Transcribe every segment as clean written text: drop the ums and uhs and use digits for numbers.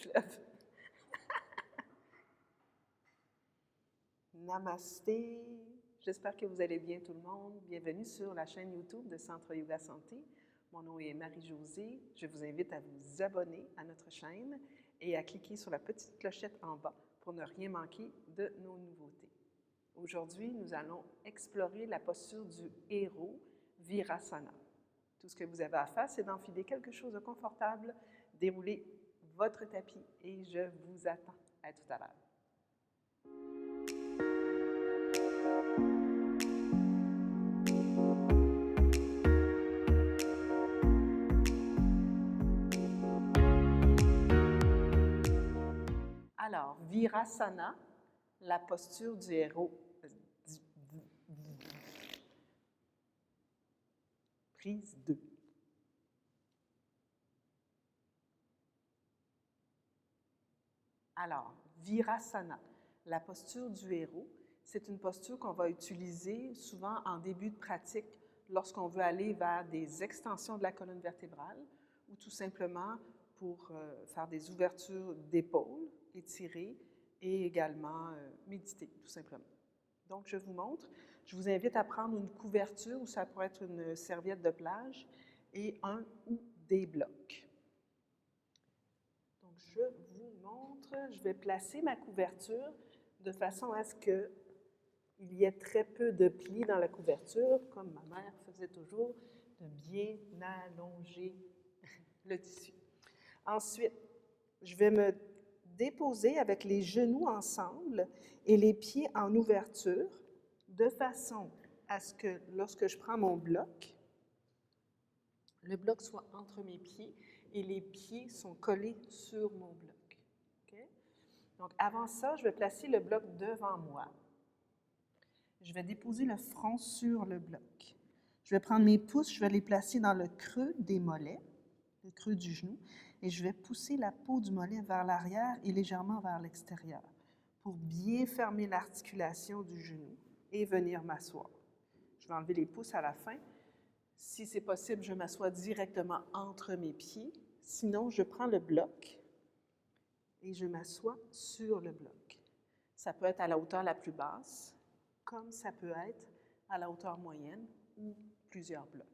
lèves. Namasté. J'espère que vous allez bien tout le monde. Bienvenue sur la chaîne YouTube de Centre Yoga Santé. Mon nom est Marie-Josée. Je vous invite à vous abonner à notre chaîne et à cliquer sur la petite clochette en bas pour ne rien manquer de nos nouveautés. Aujourd'hui, nous allons explorer la posture du héros, Virasana. Tout ce que vous avez à faire, c'est d'enfiler quelque chose de confortable, dérouler votre tapis et je vous attends. À tout à l'heure. Alors, Virasana, la posture du héros. Prise 2. Alors, Virasana, la posture du héros, c'est une posture qu'on va utiliser souvent en début de pratique lorsqu'on veut aller vers des extensions de la colonne vertébrale ou tout simplement pour faire des ouvertures d'épaules, étirer et également méditer, tout simplement. Donc, je vous montre. Je vous invite à prendre une couverture ou ça pourrait être une serviette de plage et un ou des blocs. Donc, je vous montre. Je vais placer ma couverture de façon à ce qu'il y ait très peu de plis dans la couverture, comme ma mère faisait toujours, de bien allonger le tissu. Ensuite, je vais me déposer avec les genoux ensemble et les pieds en ouverture, de façon à ce que lorsque je prends mon bloc, le bloc soit entre mes pieds et les pieds sont collés sur mon bloc. Okay? Donc, avant ça, je vais placer le bloc devant moi. Je vais déposer le front sur le bloc. Je vais prendre mes pouces, je vais les placer dans le creux des mollets, le creux du genou, et je vais pousser la peau du mollet vers l'arrière et légèrement vers l'extérieur pour bien fermer l'articulation du genou et venir m'asseoir. Je vais enlever les pouces à la fin. Si c'est possible, je m'assois directement entre mes pieds. Sinon, je prends le bloc et je m'assois sur le bloc. Ça peut être à la hauteur la plus basse, comme ça peut être à la hauteur moyenne ou plusieurs blocs.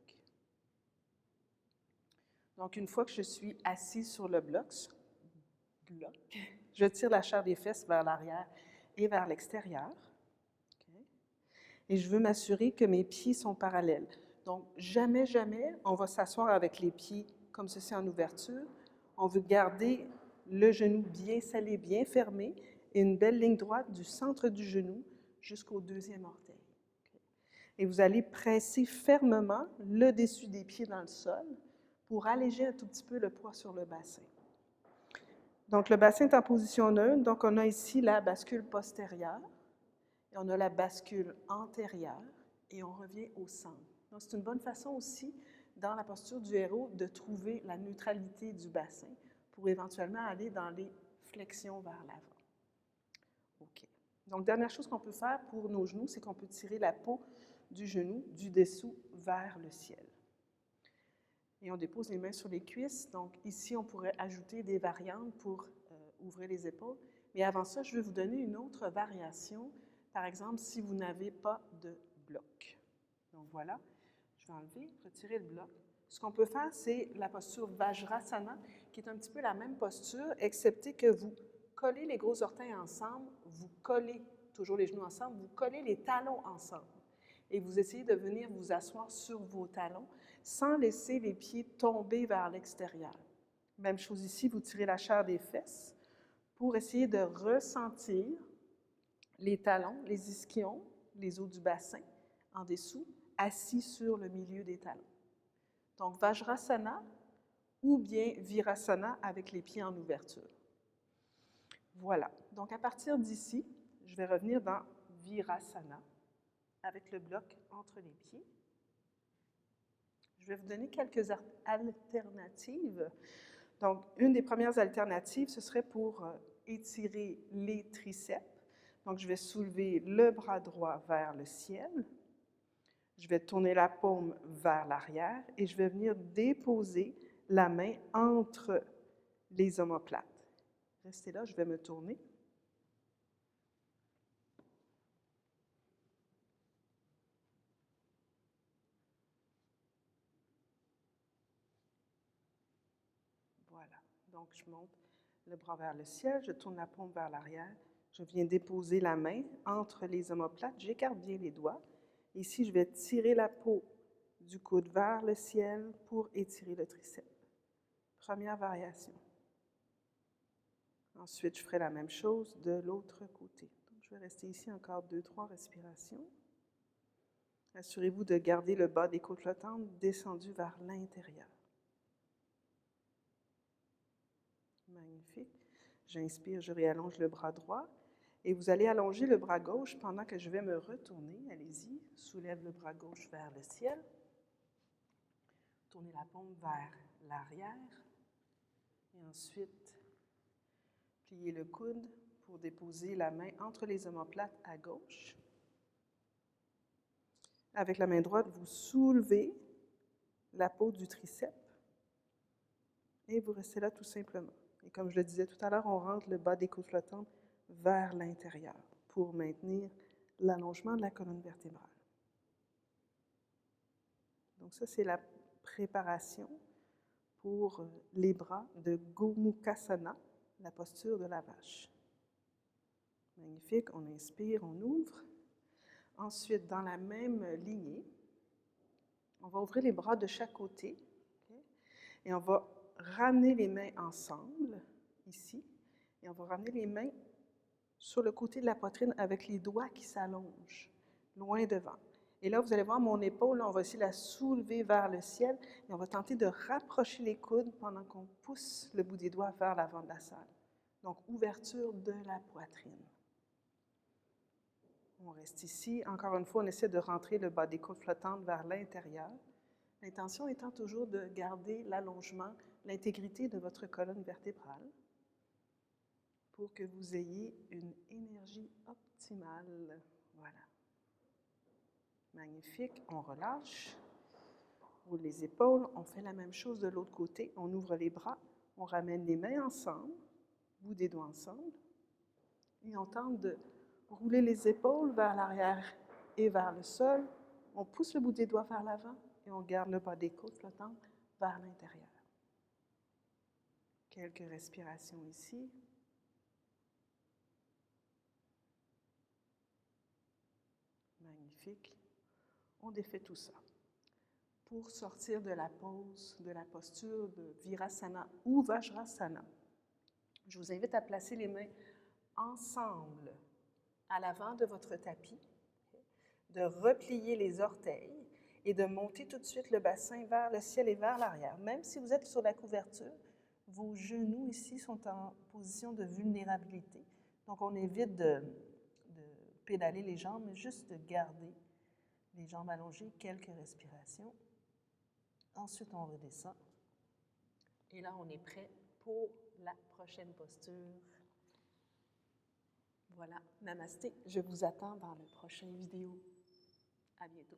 Donc, une fois que je suis assise sur le bloc, je tire la chair des fesses vers l'arrière et vers l'extérieur. Okay. Et je veux m'assurer que mes pieds sont parallèles. Donc, jamais, on va s'asseoir avec les pieds comme ceci en ouverture. On veut garder le genou bien scellé, bien fermé et une belle ligne droite du centre du genou jusqu'au deuxième orteil. Okay. Et vous allez presser fermement le dessus des pieds dans le sol pour alléger un tout petit peu le poids sur le bassin. Donc, le bassin est en position neutre. Donc, on a ici la bascule postérieure et on a la bascule antérieure et on revient au centre. Donc, c'est une bonne façon aussi, dans la posture du héros, de trouver la neutralité du bassin pour éventuellement aller dans les flexions vers l'avant. OK. Donc, dernière chose qu'on peut faire pour nos genoux, c'est qu'on peut tirer la peau du genou du dessous vers le ciel. Et on dépose les mains sur les cuisses. Donc, ici, on pourrait ajouter des variantes pour ouvrir les épaules. Mais avant ça, je vais vous donner une autre variation. Par exemple, si vous n'avez pas de bloc. Donc, voilà. Je vais enlever, retirer le bloc. Ce qu'on peut faire, c'est la posture Vajrasana, qui est un petit peu la même posture, excepté que vous collez les gros orteils ensemble, vous collez toujours les genoux ensemble, vous collez les talons ensemble. Et vous essayez de venir vous asseoir sur vos talons sans laisser les pieds tomber vers l'extérieur. Même chose ici, vous tirez la chair des fesses pour essayer de ressentir les talons, les ischions, les os du bassin en dessous, assis sur le milieu des talons. Donc, Vajrasana ou bien Virasana avec les pieds en ouverture. Voilà. Donc, à partir d'ici, je vais revenir dans Virasana avec le bloc entre les pieds. Je vais vous donner quelques alternatives. Donc, une des premières alternatives, ce serait pour étirer les triceps. Donc, je vais soulever le bras droit vers le ciel. Je vais tourner la paume vers l'arrière et je vais venir déposer la main entre les omoplates. Restez là, je vais me tourner. Voilà. Donc, je monte le bras vers le ciel, je tourne la paume vers l'arrière. Je viens déposer la main entre les omoplates, j'écarte bien les doigts. Ici, je vais tirer la peau du coude vers le ciel pour étirer le triceps. Première variation. Ensuite, je ferai la même chose de l'autre côté. Donc, je vais rester ici encore 2-3 respirations. Assurez-vous de garder le bas des côtes flottantes descendu vers l'intérieur. Magnifique. J'inspire, je réallonge le bras droit. Et vous allez allonger le bras gauche pendant que je vais me retourner. Allez-y, soulève le bras gauche vers le ciel. Tournez la paume vers l'arrière. Et ensuite, pliez le coude pour déposer la main entre les omoplates à gauche. Avec la main droite, vous soulevez la peau du triceps. Et vous restez là tout simplement. Et comme je le disais tout à l'heure, on rentre le bas des côtes flottantes vers l'intérieur pour maintenir l'allongement de la colonne vertébrale. Donc ça, c'est la préparation pour les bras de Gomukhasana, la posture de la vache. Magnifique, on inspire, on ouvre. Ensuite, dans la même lignée, on va ouvrir les bras de chaque côté, okay? Et on va ramener les mains ensemble, ici, et on va ramener les mains sur le côté de la poitrine avec les doigts qui s'allongent, loin devant. Et là, vous allez voir mon épaule, là, on va essayer de la soulever vers le ciel, et on va tenter de rapprocher les coudes pendant qu'on pousse le bout des doigts vers l'avant de la salle. Donc, ouverture de la poitrine. On reste ici. Encore une fois, on essaie de rentrer le bas des côtes flottantes vers l'intérieur. L'intention étant toujours de garder l'allongement, l'intégrité de votre colonne vertébrale pour que vous ayez une énergie optimale. Voilà. Magnifique. On relâche. On roule les épaules. On fait la même chose de l'autre côté. On ouvre les bras. On ramène les mains ensemble, bout des doigts ensemble. Et on tente de rouler les épaules vers l'arrière et vers le sol. On pousse le bout des doigts vers l'avant et on garde le bas des côtes flottantes vers l'intérieur. Quelques respirations ici. Magnifique. On défait tout ça. Pour sortir de la pose, de la posture de Virasana ou Vajrasana, je vous invite à placer les mains ensemble à l'avant de votre tapis, de replier les orteils et de monter tout de suite le bassin vers le ciel et vers l'arrière. Même si vous êtes sur la couverture, vos genoux ici sont en position de vulnérabilité. Donc, on évite de pédaler les jambes, mais juste de garder les jambes allongées, quelques respirations. Ensuite, on redescend. Et là, on est prêt pour la prochaine posture. Voilà, namasté. Je vous attends dans la prochaine vidéo. À bientôt.